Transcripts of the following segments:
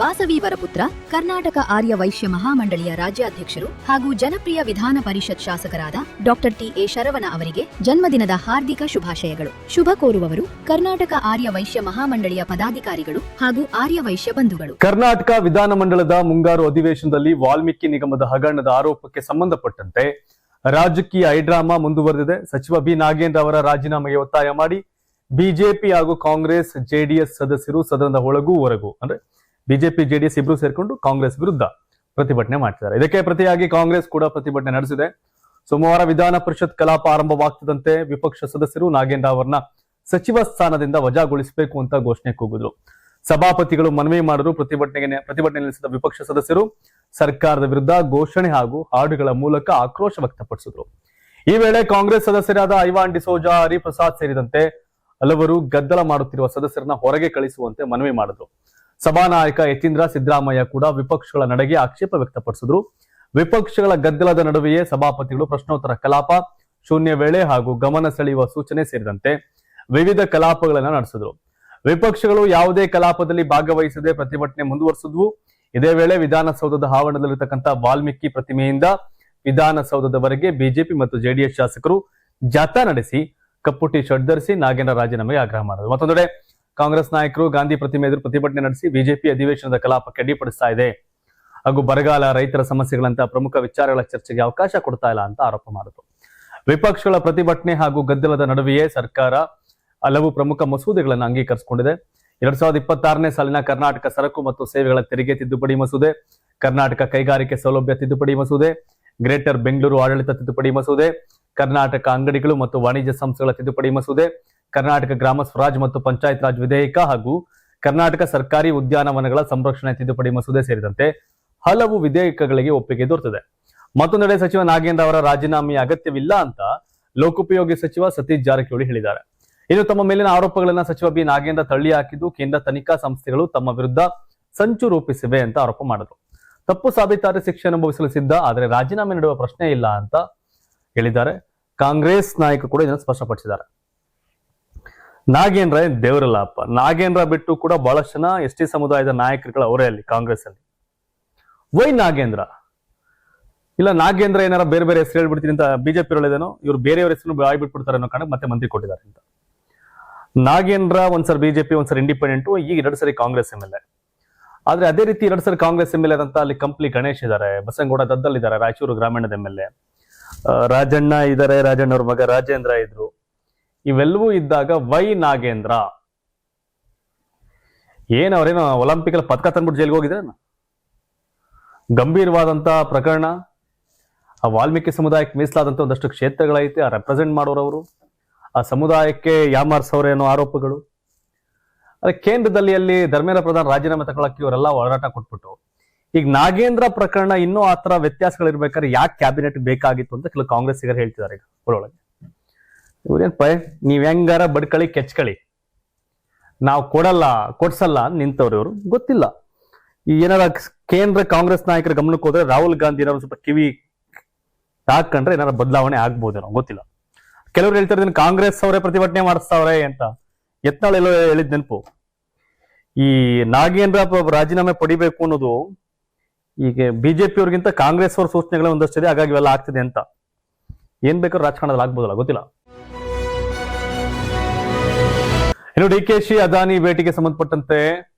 ವಾಸವಿ ವರಪುತ್ರ ಕರ್ನಾಟಕ ಆರ್ಯ ವೈಶ್ಯ ಮಹಾಮಂಡಳಿಯ ರಾಜ್ಯಾಧ್ಯಕ್ಷರು ಹಾಗೂ ಜನಪ್ರಿಯ ವಿಧಾನ ಪರಿಷತ್ ಶಾಸಕರಾದ ಡಾಕ್ಟರ್ ಟಿ.ಎ. ಶರವಣ ಅವರಿಗೆ ಜನ್ಮದಿನದ ಹಾರ್ದಿಕ ಶುಭಾಶಯಗಳು. ಶುಭ ಕೋರುವವರು ಕರ್ನಾಟಕ ಆರ್ಯ ವೈಶ್ಯ ಮಹಾಮಂಡಳಿಯ ಪದಾಧಿಕಾರಿಗಳು ಹಾಗೂ ಆರ್ಯ ವೈಶ್ಯ ಬಂಧುಗಳು. ಕರ್ನಾಟಕ ವಿಧಾನಮಂಡಲದ ಮುಂಗಾರು ಅಧಿವೇಶನದಲ್ಲಿ ವಾಲ್ಮೀಕಿ ನಿಗಮದ ಹಗರಣದ ಆರೋಪಕ್ಕೆ ಸಂಬಂಧಪಟ್ಟಂತೆ ರಾಜಕೀಯ ಹೈಡ್ರಾಮಾ ಮುಂದುವರೆದಿದೆ. ಸಚಿವ ಬಿ ನಾಗೇಂದ್ರ ಅವರ ರಾಜೀನಾಮೆಗೆ ಒತ್ತಾಯ ಮಾಡಿ ಬಿಜೆಪಿ ಹಾಗೂ ಕಾಂಗ್ರೆಸ್ ಜೆಡಿಎಸ್ ಸದಸ್ಯರು ಸದನದ ಒಳಗೂ ಹೊರಗೂ ಅಂದ್ರೆ ಬಿಜೆಪಿ ಜೆಡಿಎಸ್ ಇಬ್ರು ಸೇರ್ಕೊಂಡು ಕಾಂಗ್ರೆಸ್ ವಿರುದ್ಧ ಪ್ರತಿಭಟನೆ ಮಾಡ್ತಿದ್ದಾರೆ. ಇದಕ್ಕೆ ಪ್ರತಿಯಾಗಿ ಕಾಂಗ್ರೆಸ್ ಕೂಡ ಪ್ರತಿಭಟನೆ ನಡೆಸಿದೆ. ಸೋಮವಾರ ವಿಧಾನ ಪರಿಷತ್ ಕಲಾಪ ಆರಂಭವಾಗ್ತಿದ್ದಂತೆ ವಿಪಕ್ಷ ಸದಸ್ಯರು ನಾಗೇಂದ್ರ ಅವರನ್ನ ಸಚಿವ ಸ್ಥಾನದಿಂದ ವಜಾಗೊಳಿಸಬೇಕು ಅಂತ ಘೋಷಣೆ ಕೂಗಿದ್ರು. ಸಭಾಪತಿಗಳು ಮನವಿ ಮಾಡಿದ್ರು. ಪ್ರತಿಭಟನೆ ನಡೆಸಿದ ವಿಪಕ್ಷ ಸದಸ್ಯರು ಸರ್ಕಾರದ ವಿರುದ್ಧ ಘೋಷಣೆ ಹಾಗೂ ಹಾಡುಗಳ ಮೂಲಕ ಆಕ್ರೋಶ ವ್ಯಕ್ತಪಡಿಸಿದ್ರು. ಈ ವೇಳೆ ಕಾಂಗ್ರೆಸ್ ಸದಸ್ಯರಾದ ಐವಾನ್ ಡಿಸೋಜಾ, ಹರಿಪ್ರಸಾದ್ ಸೇರಿದಂತೆ ಹಲವರು ಗದ್ದಲ ಮಾಡುತ್ತಿರುವ ಸದಸ್ಯರನ್ನ ಹೊರಗೆ ಕಳಿಸುವಂತೆ ಮನವಿ ಮಾಡಿದ್ರು. ಸಭಾನಾಯಕ ಯತೀಂದ್ರ ಸಿದ್ದರಾಮಯ್ಯ ಕೂಡ ವಿಪಕ್ಷಗಳ ನಡೆಗೆ ಆಕ್ಷೇಪ ವ್ಯಕ್ತಪಡಿಸಿದ್ರು. ವಿಪಕ್ಷಗಳ ಗದ್ದಲದ ನಡುವೆಯೇ ಸಭಾಪತಿಗಳು ಪ್ರಶ್ನೋತ್ತರ ಕಲಾಪ, ಶೂನ್ಯ ವೇಳೆ ಹಾಗೂ ಗಮನ ಸೆಳೆಯುವ ಸೂಚನೆ ಸೇರಿದಂತೆ ವಿವಿಧ ಕಲಾಪಗಳನ್ನ ನಡೆಸಿದ್ರು. ವಿಪಕ್ಷಗಳು ಯಾವುದೇ ಕಲಾಪದಲ್ಲಿ ಭಾಗವಹಿಸದೆ ಪ್ರತಿಭಟನೆ ಮುಂದುವರೆಸಿದ್ವು. ಇದೇ ವೇಳೆ ವಿಧಾನಸೌಧದ ಆವರಣದಲ್ಲಿರತಕ್ಕಂಥ ವಾಲ್ಮೀಕಿ ಪ್ರತಿಮೆಯಿಂದ ವಿಧಾನಸೌಧದವರೆಗೆ ಬಿಜೆಪಿ ಮತ್ತು ಜೆಡಿಎಸ್ ಶಾಸಕರು ಜಾಥಾ ನಡೆಸಿ ಕಪ್ಪು ಟಿ ಶರ್ಟ್ ಧರಿಸಿ ನಾಗೇಂದ್ರ ರಾಜೀನಾಮೆಗೆ ಆಗ್ರಹ ಮಾಡಿದ್ರು. ಮತ್ತೊಂದೆಡೆ ಕಾಂಗ್ರೆಸ್ ನಾಯಕರು ಗಾಂಧಿ ಪ್ರತಿಮೆ ಎದುರು ಪ್ರತಿಭಟನೆ ನಡೆಸಿ ಬಿಜೆಪಿ ಅಧಿವೇಶನದ ಕಲಾಪಕ್ಕೆ ಅಡ್ಡಿಪಡಿಸ್ತಾ ಇದೆ ಹಾಗೂ ಬರಗಾಲ, ರೈತರ ಸಮಸ್ಯೆಗಳಂತಹ ಪ್ರಮುಖ ವಿಚಾರಗಳ ಚರ್ಚೆಗೆ ಅವಕಾಶ ಕೊಡ್ತಾ ಇಲ್ಲ ಅಂತ ಆರೋಪ ಮಾಡಿದ್ರು. ವಿಪಕ್ಷಗಳ ಪ್ರತಿಭಟನೆ ಹಾಗೂ ಗದ್ದಲದ ನಡುವೆಯೇ ಸರ್ಕಾರ ಹಲವು ಪ್ರಮುಖ ಮಸೂದೆಗಳನ್ನು ಅಂಗೀಕರಿಸಿಕೊಂಡಿದೆ. 2026ನೇ ಸಾಲಿನ ಕರ್ನಾಟಕ ಸರಕು ಮತ್ತು ಸೇವೆಗಳ ತೆರಿಗೆ ತಿದ್ದುಪಡಿ ಮಸೂದೆ, ಕರ್ನಾಟಕ ಕೈಗಾರಿಕೆ ಸೌಲಭ್ಯ ತಿದ್ದುಪಡಿ ಮಸೂದೆ, ಗ್ರೇಟರ್ ಬೆಂಗಳೂರು ಆಡಳಿತ ತಿದ್ದುಪಡಿ ಮಸೂದೆ, ಕರ್ನಾಟಕ ಅಂಗಡಿಗಳು ಮತ್ತು ವಾಣಿಜ್ಯ ಸಂಸ್ಥೆಗಳ ತಿದ್ದುಪಡಿ ಮಸೂದೆ, ಕರ್ನಾಟಕ ಗ್ರಾಮ ಸ್ವರಾಜ್ ಮತ್ತು ಪಂಚಾಯತ್ ರಾಜ್ ವಿಧೇಯಕ ಹಾಗೂ ಕರ್ನಾಟಕ ಸರ್ಕಾರಿ ಉದ್ಯಾನವನಗಳ ಸಂರಕ್ಷಣೆ ತಿದ್ದುಪಡಿ ಮಸೂದೆ ಸೇರಿದಂತೆ ಹಲವು ವಿಧೇಯಕಗಳಿಗೆ ಒಪ್ಪಿಗೆ ದೊರೆತಿದೆ. ಮತ್ತೊಂದೆಡೆ ಸಚಿವ ನಾಗೇಂದ್ರ ಅವರ ರಾಜೀನಾಮೆಯ ಅಗತ್ಯವಿಲ್ಲ ಅಂತ ಲೋಕೋಪಯೋಗಿ ಸಚಿವ ಸತೀಶ್ ಜಾರಕಿಹೊಳಿ ಹೇಳಿದ್ದಾರೆ. ಇನ್ನು ತಮ್ಮ ಮೇಲಿನ ಆರೋಪಗಳನ್ನ ಸಚಿವ ಬಿ ನಾಗೇಂದ್ರ ತಳ್ಳಿ ಹಾಕಿದ್ದು ಕೇಂದ್ರ ತನಿಖಾ ಸಂಸ್ಥೆಗಳು ತಮ್ಮ ವಿರುದ್ಧ ಸಂಚು ರೂಪಿಸಿವೆ ಅಂತ ಆರೋಪ ಮಾಡಿದ್ರು. ತಪ್ಪು ಸಾಬೀತಾದರೆ ಶಿಕ್ಷೆ ಅನುಭವಿಸಲು ಸಿದ್ಧ, ಆದರೆ ರಾಜೀನಾಮೆ ನೀಡುವ ಪ್ರಶ್ನೆ ಇಲ್ಲ ಅಂತ ಹೇಳಿದ್ದಾರೆ. ಕಾಂಗ್ರೆಸ್ ನಾಯಕರು ಕೂಡ ಇದನ್ನು ಸ್ಪಷ್ಟಪಡಿಸಿದ್ದಾರೆ. ನಾಗೇಂದ್ರ ದೇವರಲ್ಲಪ್ಪ, ನಾಗೇಂದ್ರ ಬಿಟ್ಟು ಕೂಡ ಬಹಳಷ್ಟು ಜನ ಎಸ್ ಟಿ ಸಮುದಾಯದ ನಾಯಕರುಗಳು ಅವರೇ ಅಲ್ಲಿ ಕಾಂಗ್ರೆಸ್ ಅಲ್ಲಿ. ವೈ ನಾಗೇಂದ್ರ ಇಲ್ಲ, ನಾಗೇಂದ್ರ ಏನಾರ ಬೇರೆ ಬೇರೆ ಹೆಸರು ಹೇಳ್ಬಿಡ್ತೀನಿ ಅಂತ ಬಿಜೆಪಿ ಹೇಳಿದೇನೋ, ಇವ್ರು ಬೇರೆಯವ್ರ ಹೆಸರು ಬಿಟ್ಬಿಡ್ತಾರೆ ಅನ್ನೋ ಕಾರಣಕ್ಕೆ ಮತ್ತೆ ಮಂತ್ರಿ ಕೊಟ್ಟಿದ್ದಾರೆ ಅಂತ. ನಾಗೇಂದ್ರ ಒಂದ್ಸರಿ ಬಿಜೆಪಿ, ಒಂದ್ಸರಿ ಇಂಡಿಪೆಂಡೆಂಟ್, ಈಗ 2 ಸರಿ ಕಾಂಗ್ರೆಸ್ MLA. ಆದ್ರೆ ಅದೇ ರೀತಿ 2 ಸರಿ ಕಾಂಗ್ರೆಸ್ MLA ಅಂತ ಅಲ್ಲಿ ಕಂಪ್ಲಿ ಗಣೇಶ್ ಇದ್ದಾರೆ, ಬಸನಗೌಡ ದದ್ದಲ್ ಇದ್ದಾರೆ, ರಾಯಚೂರು ಗ್ರಾಮೀಣದ MLA, ರಾಜಣ್ಣ ಇದ್ದಾರೆ, ರಾಜಣ್ಣ ಅವ್ರ ಮಗ ರಾಜೇಂದ್ರ ಇದ್ರು. ಇವೆಲ್ಲವೂ ಇದ್ದಾಗ ವೈ ನಾಗೇಂದ್ರ ಏನ್ ಅವ್ರೇನೋ ಒಲಿಂಪಿಕ್ ಅಲ್ಲಿ ಪದಕ ತಂದ್ಬಿಟ್ಟು ಜೈಲ್ಗೆ ಹೋಗಿದ್ರೆ ಗಂಭೀರವಾದಂತ ಪ್ರಕರಣ. ಆ ವಾಲ್ಮೀಕಿ ಸಮುದಾಯಕ್ಕೆ ಮೀಸಲಾದಂತ ಒಂದಷ್ಟು ಕ್ಷೇತ್ರಗಳೈತೆ, ಆ ರೆಪ್ರೆಸೆಂಟ್ ಮಾಡೋರವರು, ಆ ಸಮುದಾಯಕ್ಕೆ ಯಾಮಾರ್ಸವ್ರೆ ಅನ್ನೋ ಆರೋಪಗಳು. ಅದೇ ಕೇಂದ್ರದಲ್ಲಿ ಅಲ್ಲಿ ಧರ್ಮೇಂದ್ರ ಪ್ರಧಾನ್ ರಾಜೀನಾಮೆ ತಗೊಳಕ್ಕೆ ಇವರೆಲ್ಲ ಹೋರಾಟ ಕೊಟ್ಬಿಟ್ಟು ಈಗ ನಾಗೇಂದ್ರ ಪ್ರಕರಣ ಇನ್ನೂ ಆತರ ವ್ಯತ್ಯಾಸಗಳಿರ್ಬೇಕಾದ್ರೆ ಯಾಕೆ ಕ್ಯಾಬಿನೆಟ್ ಬೇಕಾಗಿತ್ತು ಅಂತ ಕೆಲವು ಕಾಂಗ್ರೆಸ್ಸಿಗರು ಹೇಳ್ತಿದ್ದಾರೆ. ಈಗ ಒಳಗೆ ಇವ್ರೇನ್ ನೀವ್ ಹೆಂಗಾರ ಬಡ್ಕಳಿ ಕೆಚ್ಕಳಿ, ನಾವು ಕೊಡ್ಸಲ್ಲ ನಿಂತವ್ರು ಇವರು. ಗೊತ್ತಿಲ್ಲ, ಈ ಏನಾರ ಕೇಂದ್ರ ಕಾಂಗ್ರೆಸ್ ನಾಯಕರ ಗಮನಕ್ಕೆ ಹೋದ್ರೆ ರಾಹುಲ್ ಗಾಂಧಿ ಏನಾದ್ರು ಸ್ವಲ್ಪ ಕಿವಿ ಹಾಕೊಂಡ್ರೆ ಏನಾರ ಬದಲಾವಣೆ ಆಗ್ಬೋದೇನೋ, ಗೊತ್ತಿಲ್ಲ. ಕೆಲವರು ಹೇಳ್ತಾರೆ ಕಾಂಗ್ರೆಸ್ ಅವರೇ ಪ್ರತಿಭಟನೆ ಮಾಡಿಸ್ತಾವ್ರೆ ಅಂತ. ಯತ್ನಾಳ್ ಎಲ್ಲೋ ಹೇಳಿದ್ ನೆನಪು. ಈ ನಾಗೇಂದ್ರ ರಾಜೀನಾಮೆ ಪಡಿಬೇಕು ಅನ್ನೋದು ಈಗ ಬಿಜೆಪಿ ಅವ್ರಿಗಿಂತ ಕಾಂಗ್ರೆಸ್ ಅವ್ರ ಸೂಚನೆಗಳೇ ಒಂದಷ್ಟಿದೆ, ಹಾಗಾಗಿ ಇವೆಲ್ಲ ಆಗ್ತಿದೆ ಅಂತ. ಏನ್ ಬೇಕಾದ್ರೂ ರಾಜಕಾರಣದಲ್ಲಿ ಆಗ್ಬೋದಲ್ಲ, ಗೊತ್ತಿಲ್ಲ. ಇನ್ನು ಡಿಕೆಶಿ ಅದಾನಿ ಭೇಟಿಗೆ ಸಂಬಂಧಪಟ್ಟಂತೆ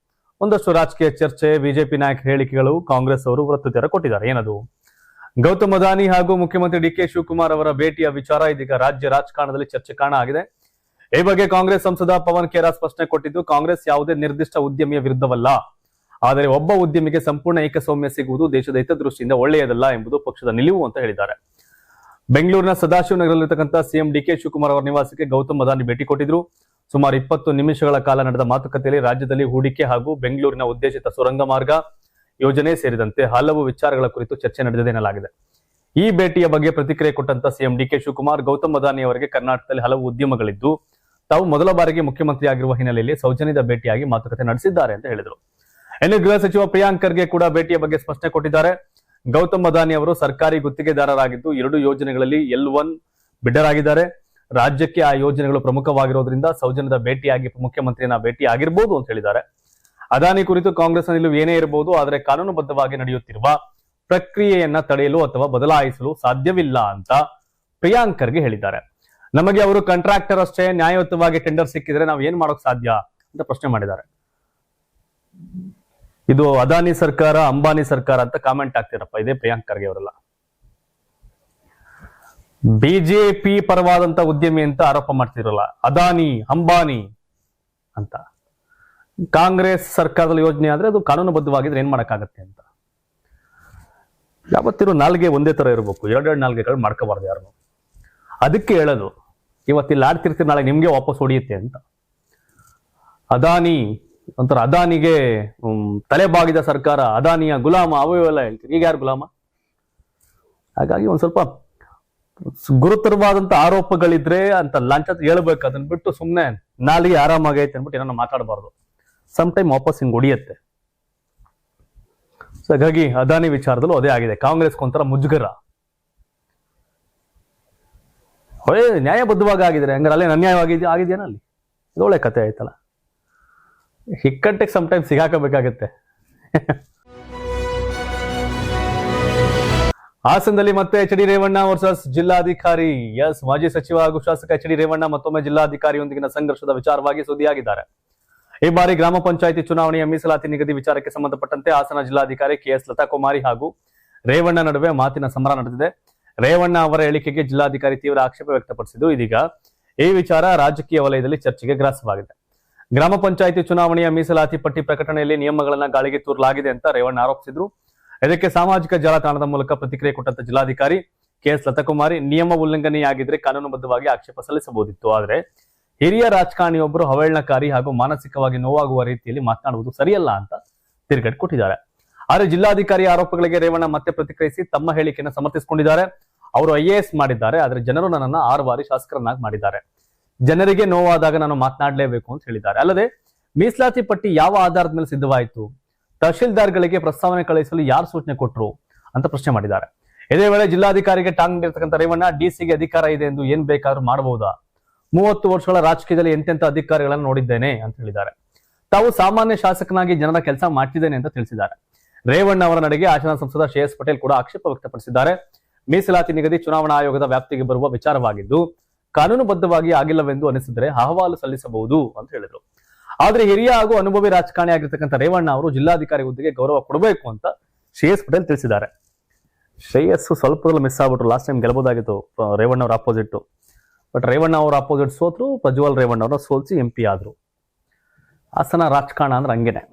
ಒಂದಷ್ಟು ರಾಜಕೀಯ ಚರ್ಚೆ, ಬಿಜೆಪಿ ನಾಯಕರ ಹೇಳಿಕೆಗಳು, ಕಾಂಗ್ರೆಸ್ ಅವರು ಪ್ರತ್ಯುತ್ತರ ಕೊಟ್ಟಿದ್ದಾರೆ. ಏನದು? ಗೌತಮ್ ಅದಾನಿ ಹಾಗೂ ಮುಖ್ಯಮಂತ್ರಿ ಡಿ.ಕೆ. ಶಿವಕುಮಾರ್ ಅವರ ಭೇಟಿಯ ವಿಚಾರ ಇದೀಗ ರಾಜ್ಯ ರಾಜಕಾರಣದಲ್ಲಿ ಚರ್ಚೆ ಕಾರಣ ಆಗಿದೆ. ಈ ಬಗ್ಗೆ ಕಾಂಗ್ರೆಸ್ ಸಂಸದ ಪವನ್ ಖೇರಾ ಸ್ಪಷ್ಟನೆ ಕೊಟ್ಟಿದ್ದು, ಕಾಂಗ್ರೆಸ್ ಯಾವುದೇ ನಿರ್ದಿಷ್ಟ ಉದ್ಯಮಿಯ ವಿರುದ್ಧವಲ್ಲ, ಆದರೆ ಒಬ್ಬ ಉದ್ಯಮಿಗೆ ಸಂಪೂರ್ಣ ಏಕಸ್ವಾಮ್ಯ ಸಿಗುವುದು ದೇಶದ ಹಿತದೃಷ್ಟಿಯಿಂದ ಒಳ್ಳೆಯದಲ್ಲ ಎಂಬುದು ಪಕ್ಷದ ನಿಲುವು ಅಂತ ಹೇಳಿದ್ದಾರೆ. ಬೆಂಗಳೂರಿನ ಸದಾಶಿವನಗರದಲ್ಲಿರ್ತಕ್ಕಂಥ ಸಿಎಂ ಡಿ.ಕೆ. ಶಿವಕುಮಾರ್ ಅವರ ನಿವಾಸಕ್ಕೆ ಗೌತಮ್ ಅದಾನಿ ಭೇಟಿ ಕೊಟ್ಟಿದ್ರು. ಸುಮಾರು 20 ನಿಮಿಷಗಳ ಕಾಲ ನಡೆದ ಮಾತುಕತೆಯಲ್ಲಿ ರಾಜ್ಯದಲ್ಲಿ ಹೂಡಿಕೆ ಹಾಗೂ ಬೆಂಗಳೂರಿನ ಉದ್ದೇಶಿತ ಸುರಂಗ ಮಾರ್ಗ ಯೋಜನೆ ಸೇರಿದಂತೆ ಹಲವು ವಿಚಾರಗಳ ಕುರಿತು ಚರ್ಚೆ ನಡೆದಿದೆ ಎನ್ನಲಾಗಿದೆ. ಈ ಭೇಟಿಯ ಬಗ್ಗೆ ಪ್ರತಿಕ್ರಿಯೆ ಕೊಟ್ಟಂತ ಸಿಎಂ ಡಿ.ಕೆ. ಶಿವಕುಮಾರ್, ಗೌತಮ್ ಅದಾನಿ ಅವರಿಗೆ ಕರ್ನಾಟಕದಲ್ಲಿ ಹಲವು ಉದ್ಯಮಗಳಿದ್ದು ತಾವು ಮೊದಲ ಬಾರಿಗೆ ಮುಖ್ಯಮಂತ್ರಿ ಆಗಿರುವ ಹಿನ್ನೆಲೆಯಲ್ಲಿ ಸೌಜನ್ಯದ ಭೇಟಿಯಾಗಿ ಮಾತುಕತೆ ನಡೆಸಿದ್ದಾರೆ ಅಂತ ಹೇಳಿದರು. ಇನ್ನು ಗೃಹ ಸಚಿವ ಪ್ರಿಯಾಂಕ್ ಖರ್ಗೆ ಕೂಡ ಭೇಟಿಯ ಬಗ್ಗೆ ಸ್ಪಷ್ಟನೆ ಕೊಟ್ಟಿದ್ದಾರೆ. ಗೌತಮ್ ಅದಾನಿ ಅವರು ಸರ್ಕಾರಿ ಗುತ್ತಿಗೆದಾರರಾಗಿದ್ದು 2 ಯೋಜನೆಗಳಲ್ಲಿ L1 ಬಿಡ್ಡರ್ ಆಗಿದ್ದಾರೆ. ರಾಜ್ಯಕ್ಕೆ ಆ ಯೋಜನೆಗಳು ಪ್ರಮುಖವಾಗಿರೋದ್ರಿಂದ ಸೌಜನ್ಯದ ಭೇಟಿಯಾಗಿ ಮುಖ್ಯಮಂತ್ರಿಯನ್ನ ಭೇಟಿ ಆಗಿರ್ಬೋದು ಅಂತ ಹೇಳಿದ್ದಾರೆ. ಅದಾನಿ ಕುರಿತು ಕಾಂಗ್ರೆಸ್ ನಿಲುವು ಏನೇ ಇರಬಹುದು, ಆದರೆ ಕಾನೂನುಬದ್ಧವಾಗಿ ನಡೆಯುತ್ತಿರುವ ಪ್ರಕ್ರಿಯೆಯನ್ನ ತಡೆಯಲು ಅಥವಾ ಬದಲಾಯಿಸಲು ಸಾಧ್ಯವಿಲ್ಲ ಅಂತ ಪ್ರಿಯಾಂಕರ್ಗೆ ಹೇಳಿದ್ದಾರೆ. ನಮಗೆ ಅವರು ಕಾಂಟ್ರಾಕ್ಟರ್ ಅಷ್ಟೇ, ನ್ಯಾಯಯುತವಾಗಿ ಟೆಂಡರ್ ಸಿಕ್ಕಿದ್ರೆ ನಾವು ಏನ್ ಮಾಡೋಕ್ ಸಾಧ್ಯ ಅಂತ ಪ್ರಶ್ನೆ ಮಾಡಿದ್ದಾರೆ. ಇದು ಅದಾನಿ ಸರ್ಕಾರ, ಅಂಬಾನಿ ಸರ್ಕಾರ ಅಂತ ಕಾಮೆಂಟ್ ಆಗ್ತಿರಪ್ಪ, ಇದೇ ಪ್ರಿಯಾಂಕ್ ಖರ್ಗೆ ಅವರೆಲ್ಲ. ಬಿಜೆಪಿ ಪರವಾದಂತ ಉದ್ಯಮಿ ಅಂತ ಆರೋಪ ಮಾಡ್ತಿರಲ್ಲ, ಅದಾನಿ ಅಂಬಾನಿ ಅಂತ. ಕಾಂಗ್ರೆಸ್ ಸರ್ಕಾರದಲ್ಲಿ ಯೋಜನೆ ಆದ್ರೆ ಅದು ಕಾನೂನುಬದ್ಧವಾಗಿದ್ರೆ ಏನ್ ಮಾಡಕ್ಕಾಗತ್ತೆ ಅಂತ. ಯಾವತ್ತಿರೋ ನಾಲ್ಗೆ ಒಂದೇ ತರ ಇರಬೇಕು, ಎರಡೆರಡು ನಾಲ್ಗೆಗಳು ಮಾಡ್ಕೋಬಾರ್ದು ಯಾರು. ಅದಕ್ಕೆ ಹೇಳೋದು, ಇವತ್ತಿಲ್ಲಿ ಆಡ್ತಿರ್ತೀರಿ, ನಾಳೆ ನಿಮ್ಗೆ ವಾಪಸ್ ಹೊಡಿಯುತ್ತೆ ಅಂತ. ಅದಾನಿ ಒಂಥರ, ಅದಾನಿಗೆ ತಲೆಬಾಗಿದ ಸರ್ಕಾರ, ಅದಾನಿಯ ಗುಲಾಮ, ಅವೆಲ್ಲ ಹೇಳ್ತೀರಿ. ಈಗ ಯಾರು ಗುಲಾಮ? ಹಾಗಾಗಿ ಒಂದ್ ಸ್ವಲ್ಪ ಗುರುತರವಾದಂತ ಆರೋಪಗಳಿದ್ರೆ ಅಂತ ಲಂಚ ಹೇಳ್ಬೇಕು. ಅದನ್ನ ಬಿಟ್ಟು ಸುಮ್ನೆ ನಾಲಿಗೆ ಆರಾಮಾಗೈತೆ ಅನ್ಬಿಟ್ಟು ಏನೋ ಮಾತಾಡಬಾರ್ದು. ಸಮ್ ಟೈಮ್ ವಾಪಸ್ ಹಿಂಗ್ ಹೊಡಿಯತ್ತೆ. ಸೊ ಹಾಗಾಗಿ ಅದಾನಿ ವಿಚಾರದಲ್ಲೂ ಅದೇ ಆಗಿದೆ. ಕಾಂಗ್ರೆಸ್ಗೊಂಥರ ಮುಜುಗರ. ನ್ಯಾಯಬದ್ಧವಾಗಿ ಆಗಿದ್ರೆ ಹಂಗಾರೆ ಅಲ್ಲೇ ಆಗಿದೆಯೇನ ಅಲ್ಲಿ? ಇದು ಒಳ್ಳೆ ಕತೆ ಆಯ್ತಲ್ಲ. ಹಿಕ್ಕಟ್ಟಿಗೆ ಸಮ್ ಟೈಮ್ ಸಿಗಾಕಬೇಕಾಗತ್ತೆ. ಹಾಸನದಲ್ಲಿ ಮತ್ತೆ ಎಚ್ ಡಿ ರೇವಣ್ಣ ವರ್ಸಸ್ ಜಿಲ್ಲಾಧಿಕಾರಿ. ಎಸ್, ಮಾಜಿ ಸಚಿವ ಹಾಗೂ ಶಾಸಕ ಎಚ್ ಡಿ ರೇವಣ್ಣ ಮತ್ತೊಮ್ಮೆ ಜಿಲ್ಲಾಧಿಕಾರಿಯೊಂದಿಗಿನ ಸಂಘರ್ಷದ ವಿಚಾರವಾಗಿ ಸುದ್ದಿಯಾಗಿದ್ದಾರೆ. ಈ ಬಾರಿ ಗ್ರಾಮ ಪಂಚಾಯಿತಿ ಚುನಾವಣೆಯ ಮೀಸಲಾತಿ ನಿಗದಿ ವಿಚಾರಕ್ಕೆ ಸಂಬಂಧಪಟ್ಟಂತೆ ಹಾಸನ ಜಿಲ್ಲಾಧಿಕಾರಿ ಕೆಎಸ್ ಲತಾಕುಮಾರಿ ಹಾಗೂ ರೇವಣ್ಣ ನಡುವೆ ಮಾತಿನ ಸಮರ ನಡೆದಿದೆ. ರೇವಣ್ಣ ಅವರ ಹೇಳಿಕೆಗೆ ಜಿಲ್ಲಾಧಿಕಾರಿ ತೀವ್ರ ಆಕ್ಷೇಪ ವ್ಯಕ್ತಪಡಿಸಿದ್ದು, ಇದೀಗ ಈ ವಿಚಾರ ರಾಜಕೀಯ ವಲಯದಲ್ಲಿ ಚರ್ಚೆಗೆ ಗ್ರಾಸವಾಗಿದೆ. ಗ್ರಾಮ ಪಂಚಾಯಿತಿ ಚುನಾವಣೆಯ ಮೀಸಲಾತಿ ಪಟ್ಟಿ ಪ್ರಕಟಣೆಯಲ್ಲಿ ನಿಯಮಗಳನ್ನ ಗಾಳಿಗೆ ತೂರಲಾಗಿದೆ ಅಂತ ರೇವಣ್ಣ ಆರೋಪಿಸಿದ್ರು. ಇದಕ್ಕೆ ಸಾಮಾಜಿಕ ಜಾಲತಾಣದ ಮೂಲಕ ಪ್ರತಿಕ್ರಿಯೆ ಕೊಟ್ಟಂತ ಜಿಲ್ಲಾಧಿಕಾರಿ ಕೆಎಸ್ ಲತಾಕುಮಾರಿ, ನಿಯಮ ಉಲ್ಲಂಘನೆಯಾಗಿದ್ರೆ ಕಾನೂನುಬದ್ಧವಾಗಿ ಆಕ್ಷೇಪ ಸಲ್ಲಿಸಬಹುದಿತ್ತು, ಆದ್ರೆ ಹಿರಿಯ ರಾಜಕಾರಣಿಯೊಬ್ಬರು ಅವಹೇಳನಕಾರಿ ಹಾಗೂ ಮಾನಸಿಕವಾಗಿ ನೋವಾಗುವ ರೀತಿಯಲ್ಲಿ ಮಾತನಾಡುವುದು ಸರಿಯಲ್ಲ ಅಂತ ತಿರುಗೇಟು ಕೊಟ್ಟಿದ್ದಾರೆ. ಆದರೆ ಜಿಲ್ಲಾಧಿಕಾರಿ ಆರೋಪಗಳಿಗೆ ರೇವಣ್ಣ ಮತ್ತೆ ಪ್ರತಿಕ್ರಿಯಿಸಿ ತಮ್ಮ ಹೇಳಿಕೆಯನ್ನು ಸಮರ್ಥಿಸಿಕೊಂಡಿದ್ದಾರೆ. ಅವರು IAS ಮಾಡಿದ್ದಾರೆ, ಆದ್ರೆ ಜನರು ನನ್ನನ್ನ 6 ಬಾರಿ ಶಾಸಕರನ್ನಾಗಿ ಮಾಡಿದ್ದಾರೆ. ಜನರಿಗೆ ನೋವಾದಾಗ ನಾನು ಮಾತನಾಡಲೇಬೇಕು ಅಂತ ಹೇಳಿದ್ದಾರೆ. ಅಲ್ಲದೆ ಮೀಸಲಾತಿ ಪಟ್ಟಿ ಯಾವ ಆಧಾರದ ಮೇಲೆ ಸಿದ್ಧವಾಯಿತು, ತಹಶೀಲ್ದಾರ್ಗಳಿಗೆ ಪ್ರಸ್ತಾವನೆ ಕಳುಹಿಸಲು ಯಾರು ಸೂಚನೆ ಕೊಟ್ಟರು ಅಂತ ಪ್ರಶ್ನೆ ಮಾಡಿದ್ದಾರೆ. ಇದೇ ವೇಳೆ ಜಿಲ್ಲಾಧಿಕಾರಿಗೆ ಟಾಂಗ್ ನೀಡಿರ್ತಕ್ಕಂಥ ರೇವಣ್ಣ, ಡಿಸಿಗೆ ಅಧಿಕಾರ ಇದೆ ಎಂದು ಏನ್ ಬೇಕಾದ್ರೂ ಮಾಡಬಹುದಾ? 30 ವರ್ಷಗಳ ರಾಜಕೀಯದಲ್ಲಿ ಎಂತೆಂಥ ಅಧಿಕಾರಿಗಳನ್ನು ನೋಡಿದ್ದೇನೆ ಅಂತ ಹೇಳಿದ್ದಾರೆ. ತಾವು ಸಾಮಾನ್ಯ ಶಾಸಕನಾಗಿ ಜನರ ಕೆಲಸ ಮಾಡ್ತಿದ್ದೇನೆ ಅಂತ ತಿಳಿಸಿದ್ದಾರೆ. ರೇವಣ್ಣ ಅವರ ನಡೆಗೆ ಹಾಸನ ಸಂಸದ ಶ್ರೇಯಸ್ ಪಟೇಲ್ ಕೂಡ ಆಕ್ಷೇಪ ವ್ಯಕ್ತಪಡಿಸಿದ್ದಾರೆ. ಮೀಸಲಾತಿ ನಿಗದಿ ಚುನಾವಣಾ ಆಯೋಗದ ವ್ಯಾಪ್ತಿಗೆ ಬರುವ ವಿಚಾರವಾಗಿದ್ದು, ಕಾನೂನುಬದ್ಧವಾಗಿ ಆಗಿಲ್ಲವೆಂದು ಅನಿಸಿದರೆ ಅಹವಾಲು ಸಲ್ಲಿಸಬಹುದು ಅಂತ ಹೇಳಿದ್ರು. ಆದ್ರೆ ಹಿರಿಯ ಹಾಗೂ ಅನುಭವಿ ರಾಜಕಾರಣಿ ಆಗಿರ್ತಕ್ಕಂಥ ರೇವಣ್ಣ ಅವರು ಜಿಲ್ಲಾಧಿಕಾರಿ ಹುದ್ದೆಗೆ ಗೌರವ ಕೊಡಬೇಕು ಅಂತ ಶ್ರೇಯಸ್ ಪಟೇಲ್ ತಿಳಿಸಿದ್ದಾರೆ. ಶ್ರೇಯಸ್ ಸ್ವಲ್ಪದಲ್ಲಿ ಮಿಸ್ ಆಗ್ಬಿಟ್ರು. ಲಾಸ್ಟ್ ಟೈಮ್ ಗೆಲ್ಲಬಹುದಾಗಿತ್ತು ರೇವಣ್ಣ ಅವರ ಅಪೋಸಿಟ್. ಬಟ್ ರೇವಣ್ಣ ಅವರ ಅಪೋಸಿಟ್ ಸೋತ್ರು, ಪ್ರಜ್ವಲ್ ರೇವಣ್ಣ ಅವರ ಸೋಲ್ಸಿ MP ಆದ್ರು. ಹಾಸನ ರಾಜಕಾರಣ ಅಂದ್ರೆ ಹಂಗೇನೆ.